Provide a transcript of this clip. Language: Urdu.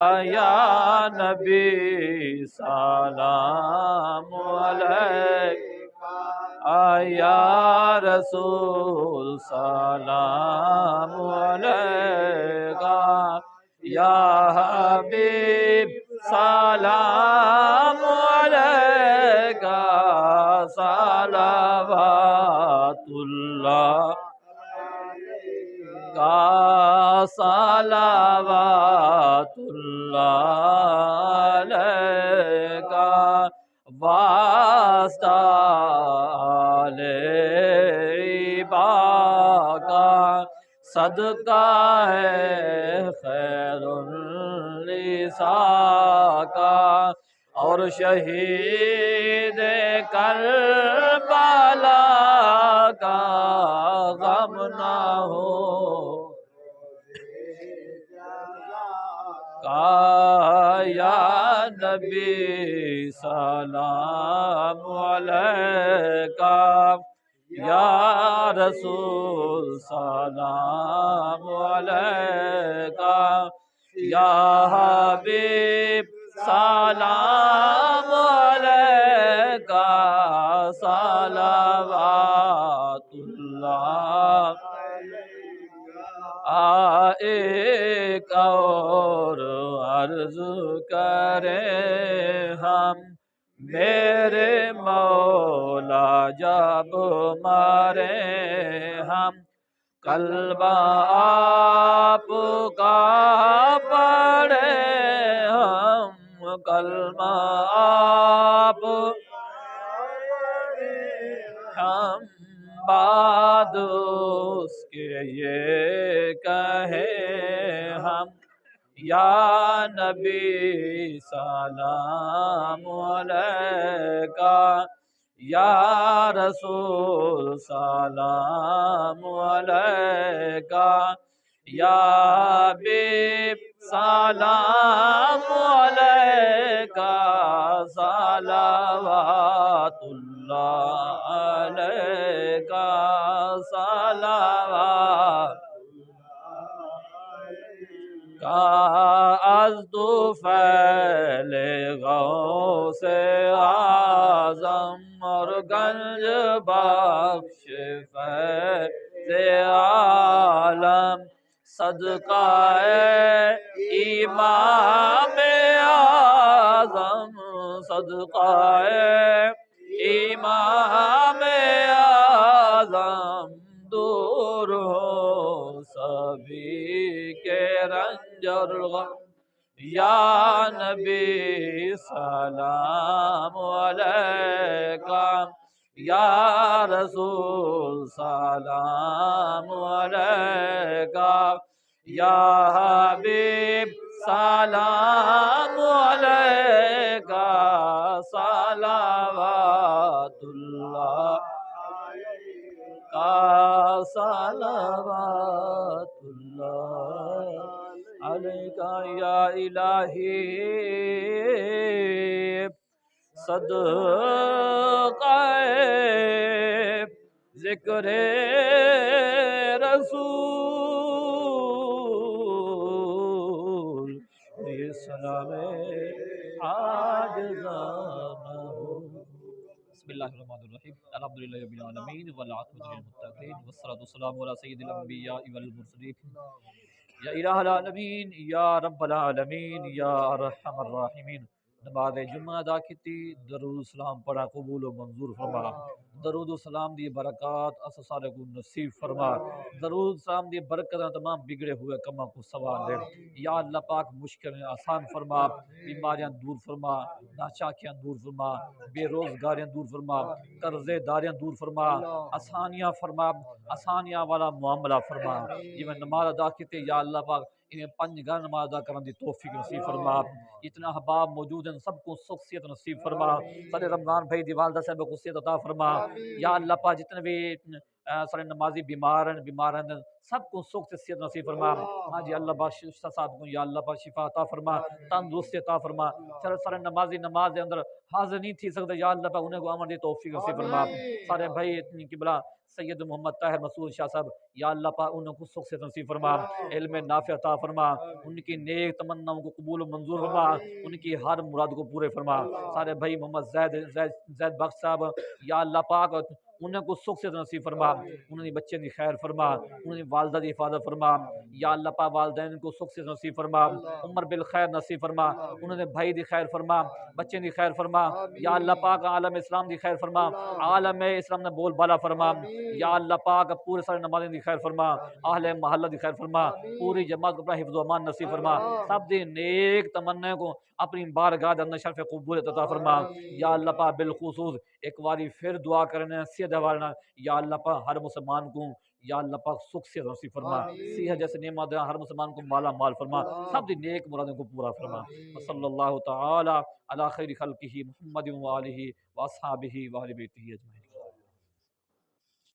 یا نبی سلام علیکہ، یا رسول سلام علیکہ، یا حبیب سلام علیکہ، صلوات اللہ کا، صلوات اللہ علیکہ، واسطہ آل باقا، صدقہ ہے خیر النساء کا، اور شہید کربلا کا غم نہ ہو کا، یا نبی سلام علیکہ، یا رسول سلام علیکہ، یا حبیب سلام علیکہ، صلوات اللہ۔ ایک اور عرض کریں ہم، میرے مولا جب مارے ہم، کلمہ آپ کا پڑھے ہم، کلمہ آپ ہم، بعد اس کے یہ کہیں ہم، یا نبی سلام علیکہ، یا رسول سلام علیکہ، یا حبیب سلام علیکہ، صلوات اللہ علیکہ، صلوات کا، از طفیل غوث اعظم اور گنج بخش فیض عالم، صدقہ امام اعظم، صدقہ امام اعظم، دور ہو سبھی کے رنج اور غم، یا نبی سلام علیکہ، یا رسول سلام علیکہ، یا حبیب سلام علیکہ، صلوات اللہ کا، صلوات اللہ علیکہ، یا الہی صدقہ ذکر رسول، یہ سلام عاجزانہ ہو۔ بسم اللہ الرحمن الرحیم، الحمدللہ رب العالمین، والعاقبۃ للمتقین، والصلاۃ والسلام علی سید الانبیاء والمرسلین، یا الہ العالمین، یا رب العالمین، یا ارحم الراحمین۔ نماز جمعہ ادا کیتی، درود السلام پڑھا قبول و منظور فرما، درود السلام دی برکات اس سارے کو نصیب فرما، درود السلام دی برکت تمام بگڑے ہوئے کماں کو سوار دے، یا اللہ پاک مشکلیں آسان فرما، بیماریاں دور فرما، ناچاکیاں دور فرما، بے روزگاریاں دور فرما، قرضے داریاں دور فرما، آسانیاں فرما، آسانیاں والا معاملہ فرما، یہ میں نماز ادا کیتے یا اللہ پاک انہیں 5 گھر نماز ادا کرنے دی توفیق نصیب فرما، اتنا احباب موجود ہیں سب کو شخصیت نصیب فرما، صدر رمضان بھائی دی والدہ صاحب کو صحت عطا فرما، یا اللہ پاک جتنے بھی سارے نمازی بیمارن سب کو سخت صحت نصیب فرما. ہاں جی اللہ پاک صاحب کو یا اللہ پاک شفا عطا فرما, تندرستی عطا فرما. چل سارے نمازی نماز دے اندر حاضر نہیں تھی سکتے, یا اللہ پاک انہیں کو عمل دی توفیق نصیب فرما. سارے بھائی اتنی قبلہ سید محمد طاہر مسعود شاہ صاحب, یا اللہ پاک انہیں کو سخت صحت نصیب فرما, علم نافع عطا فرما, ان کی نیک تمناؤں کو قبول و منظور فرما, ان کی ہر مراد کو پورے فرما. سارے بھائی محمد زید بخش صاحب, یا اللہ پاک انہیں کو سخت صحت نصیب فرما, انہیں دی بچے دی خیر فرما, انہیں دی والدہ دی حفاظت فرما. یا اللہ پاک والدین کو سخت صحت نصیب فرما, عمر بالخیر نصیب فرما, انہیں دے بھائی دی خیر فرما, بچے دی خیر فرما. یا اللہ پاک عالم اسلام دی خیر فرما, عالم اسلام نے بول بالا فرما. یا اللہ پاک پورے سارے نمازیں دی خیر فرما, اہل محلہ دی خیر فرما, پوری جماعت کو اپنا حفظ و امان نصیب فرما, سب دی نیک تمنا کو اپنی بارگاہ دے اندر شرف قبولیت عطا فرما. یا اللہ پاک بالخصوص ایک باری پھر دعا کرنے صحت حوالہ, یا اللہ پاک ہر مسلمان کو یا اللہ پاک سکھ سے نصیب فرما, صحت جیسے نعمت دے ہر مسلمان کو مالا مال فرما, سب دی نیک مرادوں کو پورا فرما. صلی اللہ تعالی علی خیر خلقہ محمد و آلہ و اصحابہ و اہل بیتہ اجمعین.